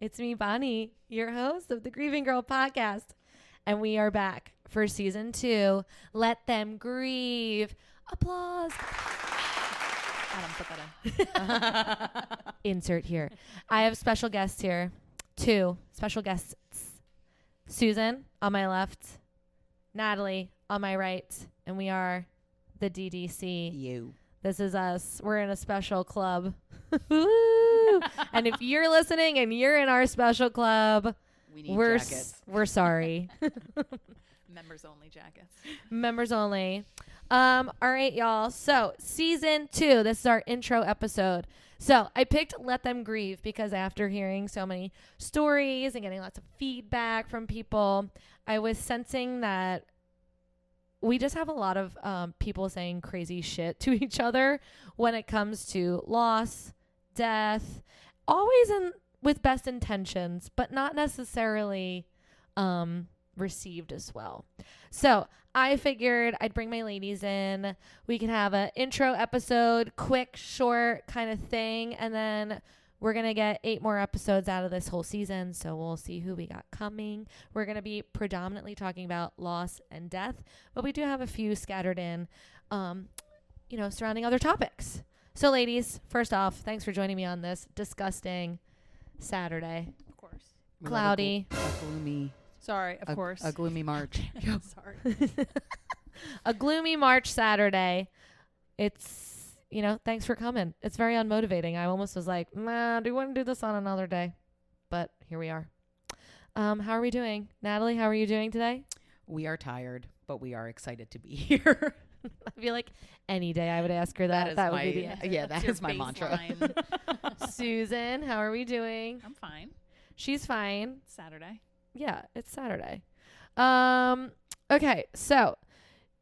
It's me, Bonnie, your host of the Grieving Girl podcast. And we are back for season 2. Let Them Grieve. Applause. Adam, put that in. Insert here. I have special guests here. 2 special guests. Susan on my left, Natalie on my right, and we are the DDC. You. This is us. We're in a special club. And if you're listening and you're in our special club, We need we're jackets. we're sorry. Members only jackets. Members only. All right, y'all. So season 2, this is our intro episode. So I picked Let Them Grieve because after hearing so many stories and getting lots of feedback from people, I was sensing that we just have a lot of people saying crazy shit to each other when it comes to loss, death, always with best intentions, but not necessarily received as well. So I figured I'd bring my ladies in. We can have an intro episode, quick, short kind of thing, and then we're going to get 8 more episodes out of this whole season, so we'll see who we got coming. We're going to be predominantly talking about loss and death, but we do have a few scattered in, surrounding other topics. So, ladies, first off, thanks for joining me on this disgusting Saturday. Of course. Cloudy. A gloomy. Sorry, of course. A gloomy March. Sorry. A gloomy March Saturday. It's, thanks for coming. It's very unmotivating. I almost was like, do you want to do this on another day? But here we are. How are we doing? Natalie, how are you doing today? We are tired, but we are excited to be here. I feel like any day I would ask her that. That would be the answer. Yeah, that is my mantra. Susan, how are we doing? I'm fine. She's fine. Saturday. Yeah, it's Saturday. Okay, so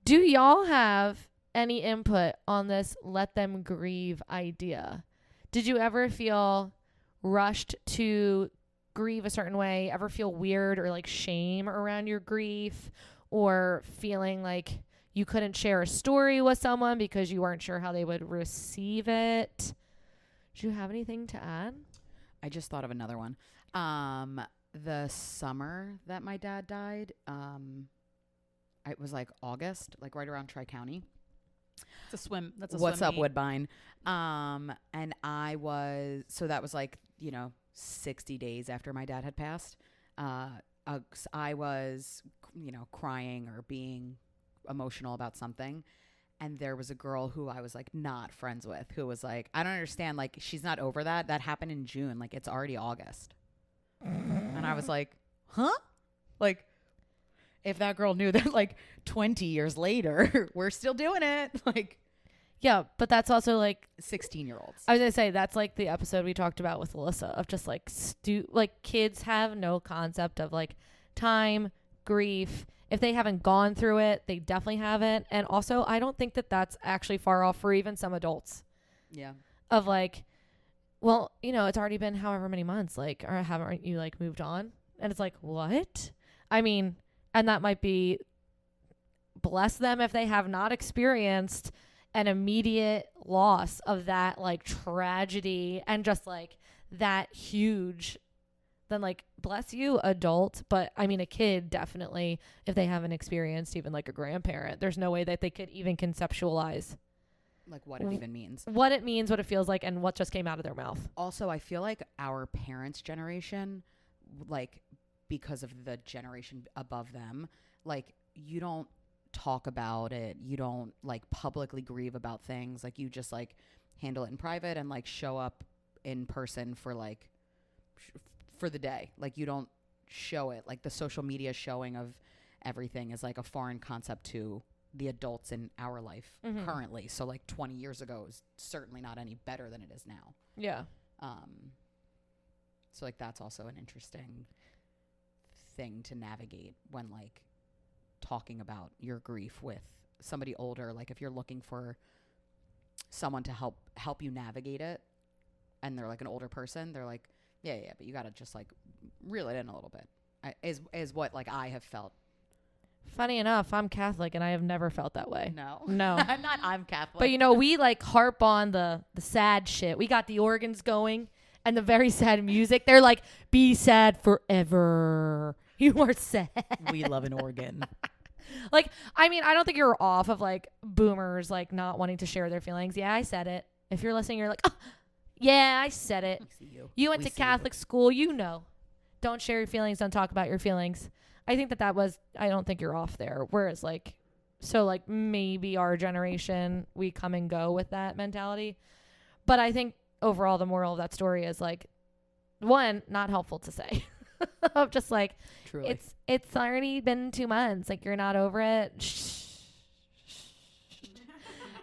do y'all have any input on this Let Them Grieve idea? Did you ever feel rushed to grieve a certain way? Ever feel weird or like shame around your grief? Or feeling like you couldn't share a story with someone because you weren't sure how they would receive it? Do you have anything to add? I just thought of another one. The summer that my dad died, it was like August, like right around Tri-County. It's a swim. That's a What's swim up, meet. Woodbine? And so that was like, 60 days after my dad had passed. I was, crying or being emotional about something. And there was a girl who I was like not friends with who was like, I don't understand. Like, she's not over that. That happened in June. Like, it's already August. And I was like, huh? Like, if that girl knew that like 20 years later, we're still doing it. Like, Yeah, but that's also like 16-year-olds. I was gonna say that's like the episode we talked about with Alyssa of just like kids have no concept of like time, grief. If they haven't gone through it, they definitely haven't. And also, I don't think that that's actually far off for even some adults. Yeah. Of like, well, it's already been however many months, like, or haven't you like moved on? And it's like, what? I mean, and that might be, bless them if they have not experienced an immediate loss of that like tragedy and just like that huge, then like bless you, adult. But I mean, a kid definitely, if they haven't experienced even like a grandparent, there's no way that they could even conceptualize Like what it even means. what it means, what it feels like, and what just came out of their mouth. Also, I feel like our parents' generation, like because of the generation above them, like you don't talk about it. You don't like publicly grieve about things. Like you just like handle it in private and like show up in person for like for the day. Like you don't show it. Like the social media showing of everything is like a foreign concept to the adults in our life currently. So like 20 years ago is certainly not any better than it is now. Yeah. So like that's also an interesting thing to navigate when like talking about your grief with somebody older. Like if you're looking for someone to help you navigate it and they're like an older person, they're like, yeah, but you got to just like reel it in a little bit. Is what like I have felt. Funny enough, I'm Catholic and I have never felt that way. No. I'm Catholic. But we like harp on the sad shit. We got the organs going and the very sad music. They're like, be sad forever. You are sad. We love an organ. Like, I mean, I don't think you're off of like boomers like not wanting to share their feelings. Yeah, I said it. If you're listening, you're like, oh, yeah, I said it. We see you. You went We to see Catholic school, you know. Don't share your feelings. Don't talk about your feelings. I think that was, I don't think you're off there. Whereas like, so like maybe our generation, we come and go with that mentality. But I think overall the moral of that story is like, one, not helpful to say. Of just like, Truly. it's already been 2 months. Like, you're not over it.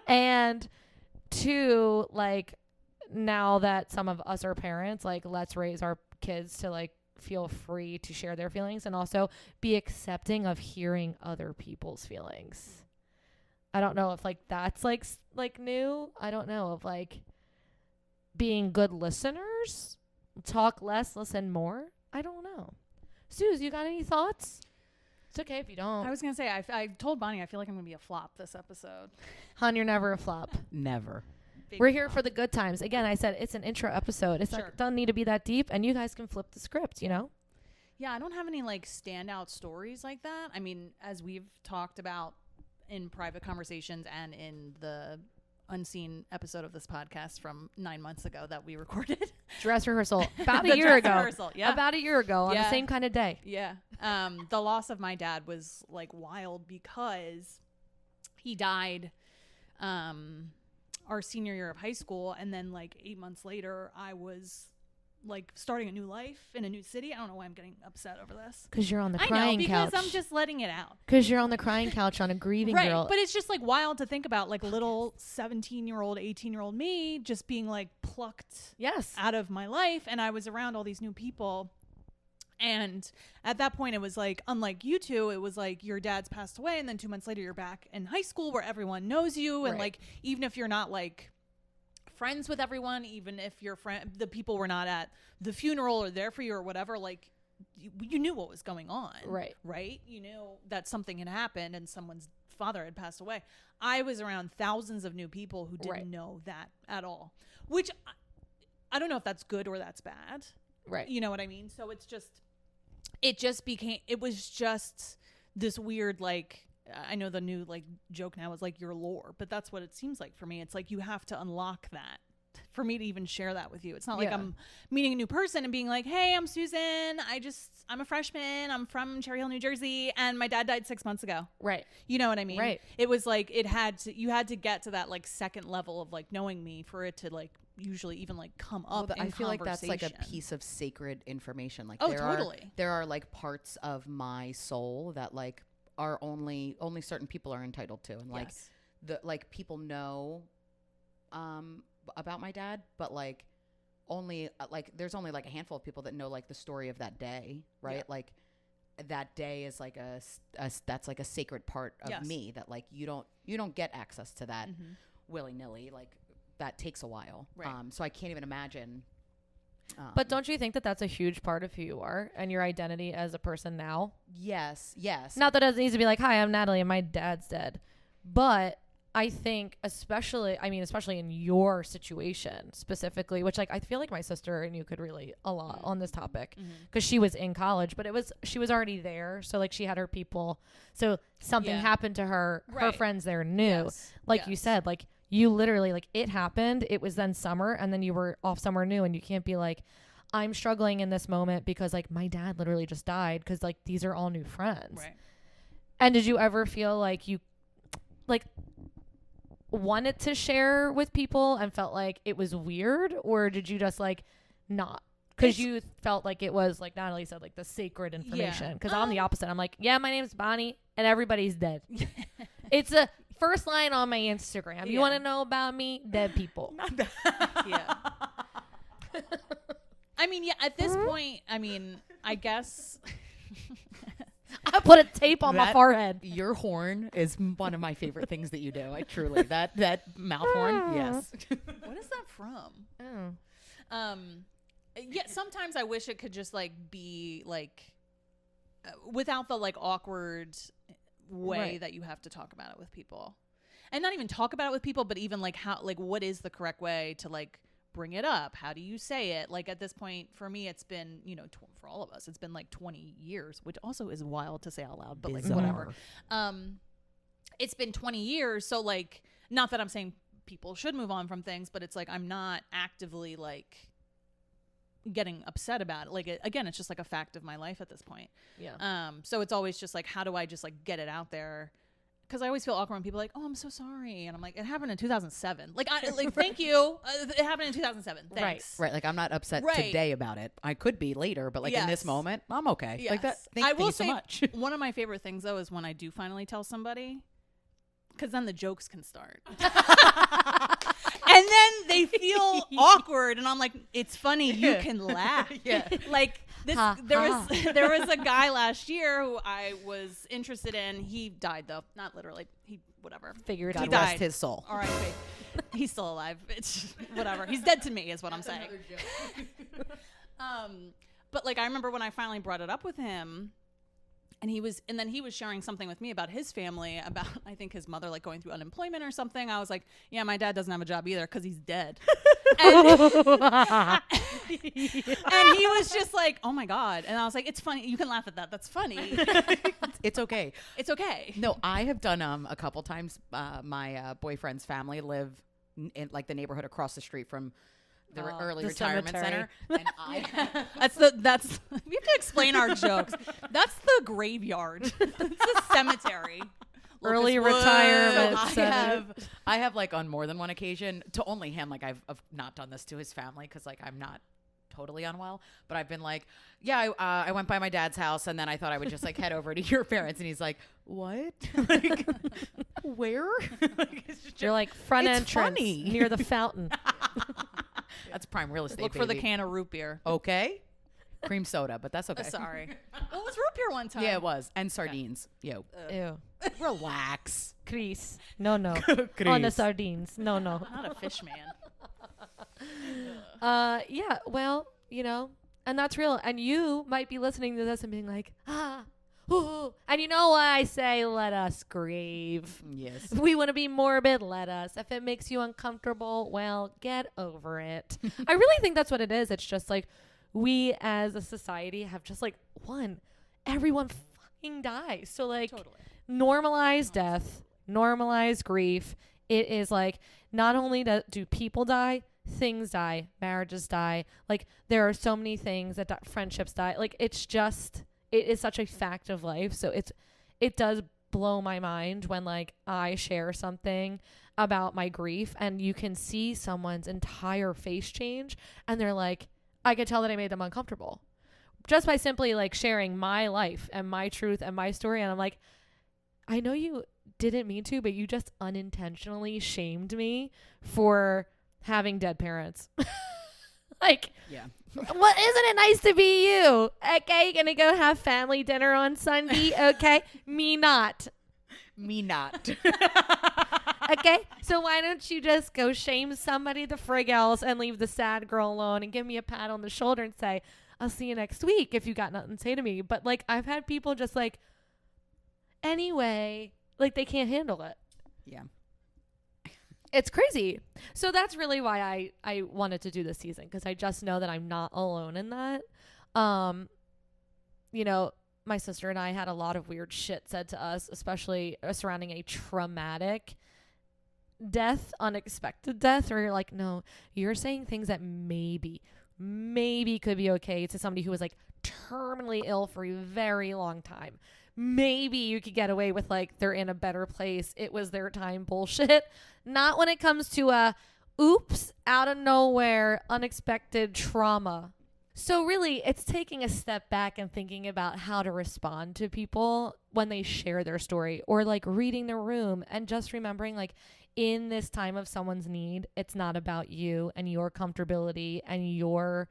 And two, like, now that some of us are parents, like, let's raise our kids to like feel free to share their feelings and also be accepting of hearing other people's feelings. I don't know if like that's like new. I don't know, of like being good listeners, talk less, listen more. I don't know. Suze, you got any thoughts? It's okay if you don't. I was going to say, I told Bonnie I feel like I'm going to be a flop this episode. Hon, you're never a flop. Never. Big We're here flop. for the good times. Again, I said it's an intro episode. It's Sure. not, doesn't need to be that deep, and you guys can flip the script, you know? Yeah, I don't have any like standout stories like that. I mean, as we've talked about in private conversations and in the unseen episode of this podcast from 9 months ago that we recorded. Dress rehearsal. About The a year dress ago. rehearsal, yeah. About a year ago on the Yeah. same kind of day. Yeah. The loss of my dad was like wild because he died our senior year of high school, and then like 8 months later I was like starting a new life in a new city. I don't know why I'm getting upset over this. Because you're on the I crying know, because couch. I'm just letting it out. Because you're on the crying couch on a Grieving Right, Girl. but it's just like wild to think about, like little 17-year-old, 18-year-old me just being like plucked Yes. out of my life, and I was around all these new people. And at that point, it was like, unlike you two, it was like your dad's passed away, and then 2 months later, you're back in high school where everyone knows you, and Right. like even if you're not like friends with everyone, even if your the people were not at the funeral or there for you or whatever, like you knew what was going on, right? You knew that something had happened and someone's father had passed away. I was around thousands of new people who didn't know that at all, which I don't know if that's good or that's bad. Right. You know what I mean? So it was just this weird, like, I know the new like joke now is like your lore, but that's what it seems like for me. It's like you have to unlock that for me to even share that with you. It's not like I'm meeting a new person and being like, hey, I'm Susan. I'm a freshman. I'm from Cherry Hill, New Jersey. And my dad died 6 months ago. Right. You know what I mean? Right. It was like, you had to get to that like second level of like knowing me for it to like usually even like come up in I feel like that's like a conversation. piece of sacred information. Like Totally. there are like parts of my soul that like are only certain people are entitled to, and like Yes. the like people know about my dad, but like only like there's only like a handful of people that know like the story of that day, right? Yeah. Like that day is like a that's like a sacred part of me that like you don't get access to that willy-nilly. Like that takes a while. Right. So I can't even imagine. But don't you think that that's a huge part of who you are and your identity as a person now? Yes. Not that it needs to be like, hi, I'm Natalie and my dad's dead. But I think especially in your situation specifically, which like I feel like my sister and you could relate a lot on this topic because she was in college, but she was already there. So like she had her people. So something happened to her. Her friends there knew. Yes. Like you said, like you literally, like it happened. It was then summer and then you were off somewhere new, and you can't be like, I'm struggling in this moment because like my dad literally just died, because like these are all new friends. Right. And did you ever feel like you like wanted to share with people and felt like it was weird, or did you just like not? Because you felt like it was, like Natalie said, like the sacred information. Because I'm the opposite. I'm like, yeah, my name's Bonnie and everybody's dead. It's a first line on my Instagram. You want to know about me? Dead people. Yeah. I mean, yeah, at this point, I mean, I guess. I put a tape on my forehead. Your horn is one of my favorite things that you do. I truly that mouth horn. Yes. What is that from? Oh. Yeah, sometimes I wish it could just like be like without the like awkward way that you have to talk about it with people, and not even talk about it with people, but even like how, like what is the correct way to like bring it up? How do you say it? Like at this point, for me, it's been, you know, for all of us, it's been like 20 years, which also is wild to say out loud, but like whatever. It's been 20 years. So like, not that I'm saying people should move on from things, but it's like, I'm not actively like getting upset about it. Like, again, it's just like a fact of my life at this point. Yeah. So it's always just like, how do I just like get it out there? Because I always feel awkward when people are like, oh, I'm so sorry. And I'm like, it happened in 2007. Like, thank you. It happened in 2007. Thanks. Right. Like, I'm not upset today about it. I could be later, but like in this moment, I'm okay. Yes. Like that. Thank you so much. One of my favorite things, though, is when I do finally tell somebody, because then the jokes can start. And then they feel awkward. And I'm like, it's funny. You can laugh. Like, there was a guy last year who I was interested in. He died though, not literally. He whatever. Figured God he rest died. his soul. R.I.P. He's still alive. It's whatever. He's dead to me, is what I'm saying. But like I remember when I finally brought it up with him, and then he was sharing something with me about his family, about I think his mother like going through unemployment or something. I was like, yeah, my dad doesn't have a job either because he's dead. And he was just like, oh my God. And I was like, it's funny. You can laugh at that. That's funny. It's okay. It's okay. No, I have done a couple times. My boyfriend's family live in like the neighborhood across the street from the early retirement center. And that's we have to explain our jokes. That's the graveyard. It's a cemetery. Early retirement so I have like on more than one occasion to only him. Like I've not done this to his family because like I'm not totally unwell, but I've been like, yeah, I went by my dad's house and then I thought I would just like head over to your parents, and he's like, what? Like, where? Like, you're like front entrance near the fountain. That's prime real estate. Look for the can of root beer. Okay. Cream soda, but that's okay. Sorry. Well, it was root beer one time. Yeah, it was. And sardines. Yo. Ew. Relax. Chris. No. Chris. On the sardines. No. Not a fish man. Yeah, well, you know, and that's real. And you might be listening to this and being like, ooh. And you know why I say let us grieve. Yes. If we want to be morbid, let us. If it makes you uncomfortable, well, get over it. I really think that's what it is. It's just like we as a society have just like everyone fucking dies. So like normalize death, normalize grief. It is like not only do people die, things die, marriages die. Like there are so many things that friendships die. Like it is such a fact of life. So it does blow my mind when like I share something about my grief and you can see someone's entire face change and they're like, I could tell that I made them uncomfortable just by simply like sharing my life and my truth and my story. And I'm like, I know you didn't mean to, but you just unintentionally shamed me for having dead parents. Like, yeah. Well, isn't it nice to be you? Okay, gonna go have family dinner on Sunday. Okay, me not. Okay, so why don't you just go shame somebody the frig else and leave the sad girl alone and give me a pat on the shoulder and say, I'll see you next week if you got nothing to say to me. But like I've had people just like, anyway, like they can't handle it. Yeah. It's crazy. So that's really why I wanted to do this season, because I just know that I'm not alone in that. You know, my sister and I had a lot of weird shit said to us, especially surrounding a traumatic death, unexpected death, where you're like, no, you're saying things that maybe could be okay to somebody who was like terminally ill for a very long time. Maybe you could get away with like they're in a better place, it was their time bullshit. Not when it comes to oops, out of nowhere, unexpected trauma. So really, it's taking a step back and thinking about how to respond to people when they share their story, or like reading the room and just remembering like in this time of someone's need, it's not about you and your comfortability and your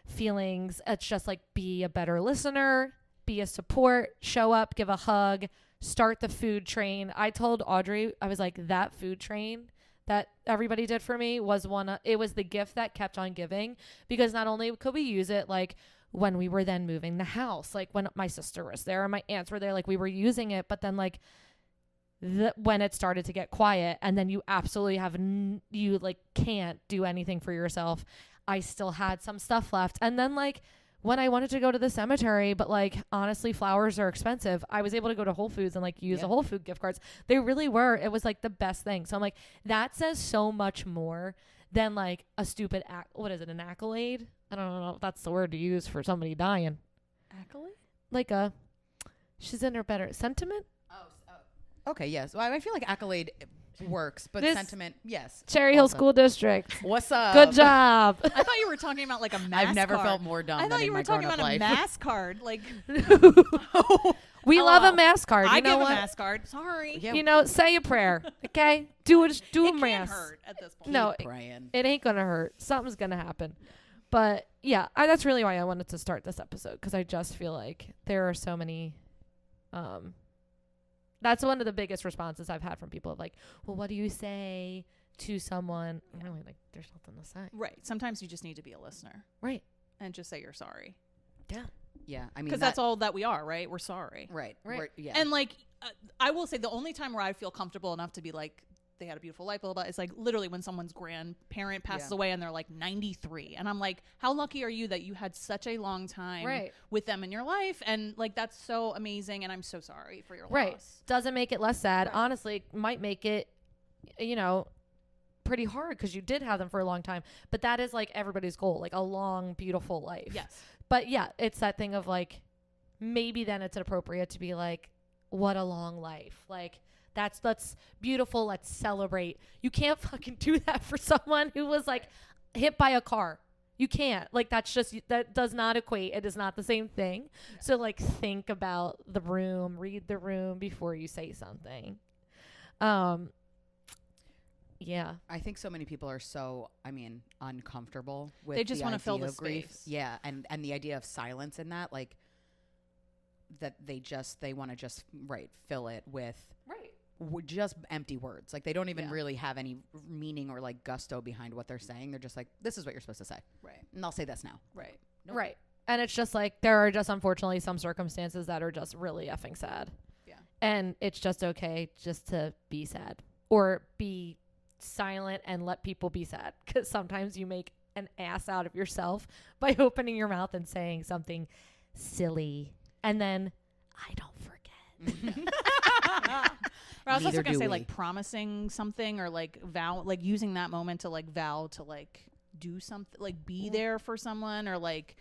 feelings. It's just like be a better listener, be a support, show up, give a hug, start the food train. I told Audrey, I was like, that food train that everybody did for me was it was the gift that kept on giving, because not only could we use it like when we were then moving the house, like when my sister was there and my aunts were there, like we were using it, but then like when it started to get quiet, and then you absolutely you like can't do anything for yourself. I still had some stuff left. And then like when I wanted to go to the cemetery, but like honestly, flowers are expensive, I was able to go to Whole Foods and like use the Whole Food gift cards. They really were. It was like the best thing. So I'm like, that says so much more than like a stupid what is it, an accolade? I don't know if that's the word to use for somebody dying. Accolade? Like she's in her better sentiment. Okay, yes. Well, I feel like accolade works, but sentiment, yes. Cherry Hill School District. What's up? Good job. I thought you were talking about like a mass I've never card. felt more dumb. I thought than you were in my talking about grown-up a life. mass card. Like, we love a mass card. I you know give what? a mass card. Sorry. You know, say a prayer. Okay, do a It mass. can't hurt at this point. No, Praying. it ain't gonna hurt. Something's gonna happen. But yeah, that's really why I wanted to start this episode, because I just feel like there are so many. That's one of the biggest responses I've had from people of like, well, what do you say to someone? I'm really like, there's nothing to say. Right. Sometimes you just need to be a listener. Right. And just say you're sorry. Yeah. Yeah. I mean, because that's all that we are, right? We're sorry. Right. Yeah. And like, I will say the only time where I feel comfortable enough to be like, they had a beautiful life, blah, blah, blah, is like literally when someone's grandparent passes away and they're like 93. And I'm like, how lucky are you that you had such a long time with them in your life? And like, that's so amazing. And I'm so sorry for your loss. Doesn't make it less sad. Honestly, might make it, you know, pretty hard because you did have them for a long time. But that is like everybody's goal, like a long, beautiful life. Yes. But yeah, it's that thing of like, maybe then it's appropriate to be like, what a long life. Like, that's beautiful. Let's celebrate. You can't fucking do that for someone who was like hit by a car. You can't. Like, that does not equate. It is not the same thing. Yeah. So like, think about the room, read the room before you say something. Yeah. I think so many people are uncomfortable with they just want to fill the grief. Space. Yeah. And the idea of silence in that, like, that they want to just fill it with just empty words. Like, they don't even really have any meaning or like gusto behind what they're saying. They're just like, this is what you're supposed to say, and I'll say this now. Right. And it's just like, there are just unfortunately some circumstances that are just really effing sad, and it's just okay just to be sad or be silent and let people be sad, because sometimes you make an ass out of yourself by opening your mouth and saying something silly, and then I don't forget. I was also gonna say like promising something or like vow, like using that moment to like vow to like do something, like be there for someone, or like,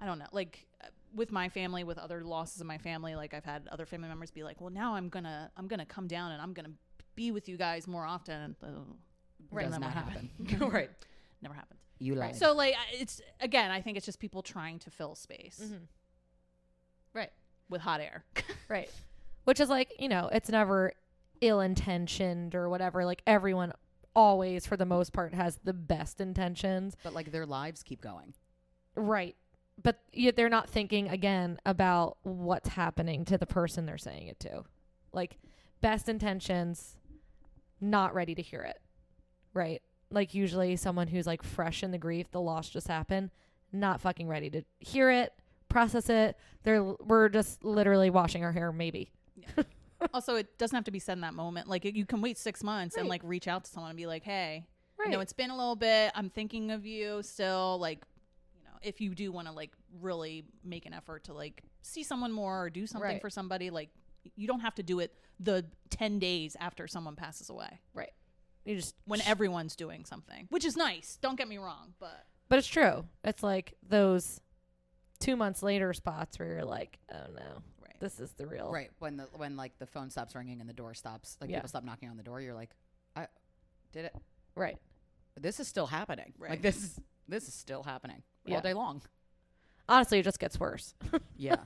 I don't know, like with my family, with other losses in my family, like I've had other family members be like, well, now I'm gonna come down and I'm gonna be with you guys more often. Does not happen. Right. Never happened. You lied. So like, it's, again, I think it's just people trying to fill space. Mm-hmm. Right. With hot air. Right. Which is like, you know, it's never ill-intentioned or whatever. Like, everyone always, for the most part, has the best intentions. But like, their lives keep going. Right. But they're not thinking, again, about what's happening to the person they're saying it to. Like, best intentions, not ready to hear it. Right. Like, usually someone who's like fresh in the grief, the loss just happened, not fucking ready to hear it, process it. We're just literally washing our hair, maybe. Yeah. Also, it doesn't have to be said in that moment. Like, you can wait 6 months and like reach out to someone and be like, hey, you know, it's been a little bit, I'm thinking of you still. Like, you know, if you do want to like really make an effort to like see someone more or do something for somebody, like, you don't have to do it the 10 days after someone passes away. Right. You just, when everyone's doing something, which is nice. Don't get me wrong, but it's true. It's like those 2 months later spots where you're like, oh no, this is the real. Right. When like the phone stops ringing and the door stops, like people stop knocking on the door. You're like, I did it. Right. This is still happening. Right. Like, this is still happening all day long. Honestly, it just gets worse. Yeah.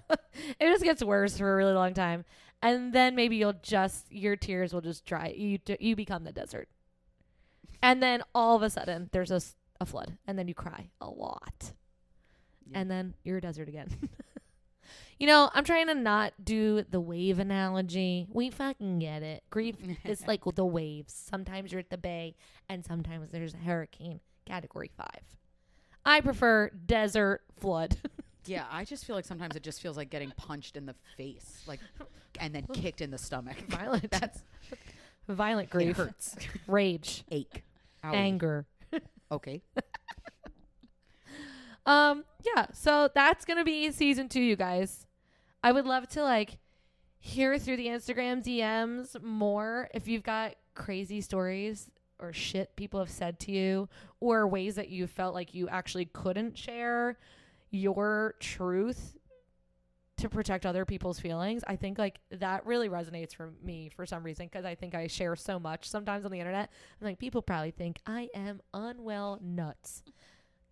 It just gets worse for a really long time. And then maybe your tears will just dry. You become the desert. And then all of a sudden there's a flood, and then you cry a lot. Yeah. And then you're a desert again. You know, I'm trying to not do the wave analogy. We fucking get it. Grief is like the waves. Sometimes you're at the bay, and sometimes there's a hurricane, category 5. I prefer desert flood. Yeah, I just feel like sometimes it just feels like getting punched in the face, like, and then kicked in the stomach. Violent. That's violent it grief. hurts. Rage. Ache. Owie. Anger. Okay. Yeah, so that's gonna be season 2, you guys. I would love to like hear through the Instagram DMs more if you've got crazy stories or shit people have said to you, or ways that you felt like you actually couldn't share your truth to protect other people's feelings. I think like that really resonates for me for some reason, because I think I share so much sometimes on the internet. I'm like, people probably think I am unwell nuts.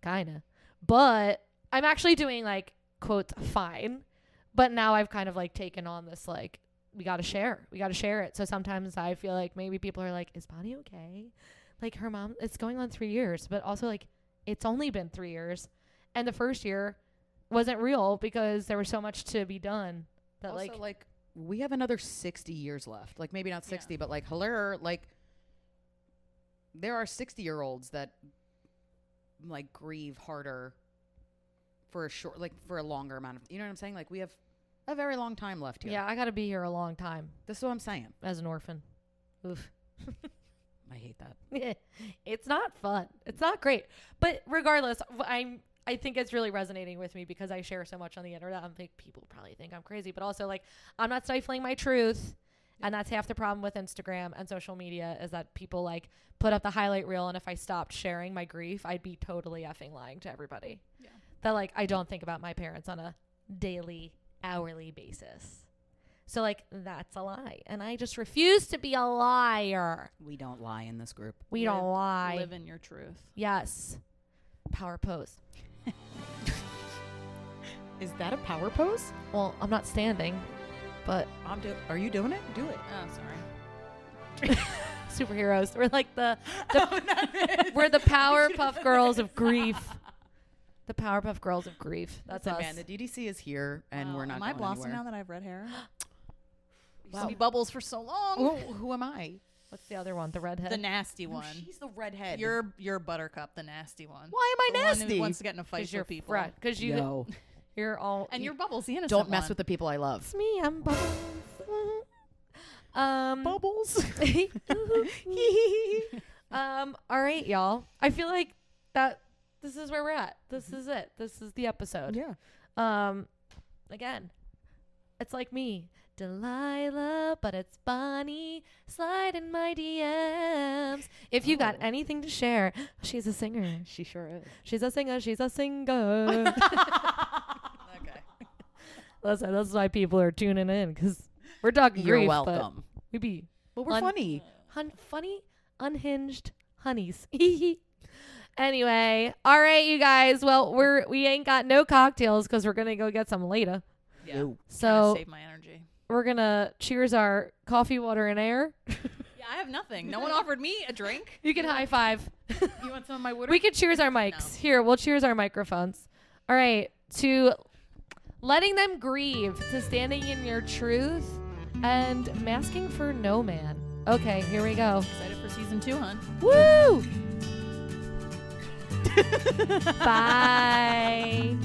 Kinda. But I'm actually doing like, quote, fine. But now I've kind of like taken on this like, we gotta share it. So sometimes I feel like maybe people are like, is Bonnie okay? Like her mom, it's going on 3 years, but also like it's only been 3 years, and the first year wasn't real because there was so much to be done that Also, like we have another 60 years left. Like maybe not 60, but like like there are 60-year-olds that like grieve harder for a short, like for a longer amount of, you know what I'm saying? Like we have a very long time left here. Yeah, I gotta be here a long time This is what I'm saying. as an orphan. Oof. I hate that. It's not fun. It's not great. But regardless, I think it's really resonating with me because I share so much on the internet. I'm like, people probably think I'm crazy, but also like I'm not stifling my truth. And that's half the problem with Instagram and social media, is that people like put up the highlight reel, and if I stopped sharing my grief, I'd be totally effing lying to everybody. Yeah. That like I don't think about my parents on a daily, hourly basis. So like that's a lie, and I just refuse to be a liar. We don't lie in this group. We don't lie. Live in your truth. Yes. Power pose. Is that a power pose? Well, I'm not standing, but Are you doing it? Do it. Oh, sorry. superheroes. We're like we're the Powerpuff Girls of grief. The Powerpuff Girls of grief. That's Listen, us. man, the DDC is here, and we're not Am I going blossoming anywhere. now that I have red hair? Wow. Wow. See bubbles for so long. Who am I? What's the other one? The redhead. The nasty No, one. she's the redhead. You're Buttercup, the nasty one. Why am I The nasty? one who wants to get in a fight you're with people. because Yo. you're all And you're Bubbles, the innocent Don't mess one. with the people I love. It's me. I'm Bubbles. Bubbles. All right, y'all. I feel like that. This is where we're at. This is it. This is the episode. Yeah. Again, it's like me, Delilah, but it's Bonnie. Slide in my DMs. If you got anything to share, she's a singer. She sure is. She's a singer. She's a singer. Okay. Listen, that's why people are tuning in, because we're talking You're grief, welcome. but we be Well, we're funny. funny, unhinged honeys. Anyway, all right, you guys. Well, we ain't got no cocktails because we're gonna go get some later. Yeah. No. So Save my energy. we're gonna cheers our coffee, water, and air. Yeah, I have nothing. No one offered me a drink. You can high five. You want some of my water? We could cheers our mics. No. Here, we'll cheers our microphones. All right, to letting them grieve, to standing in your truth, and masking for no man. Okay, here we go. Excited for season 2, hon. Woo! Bye.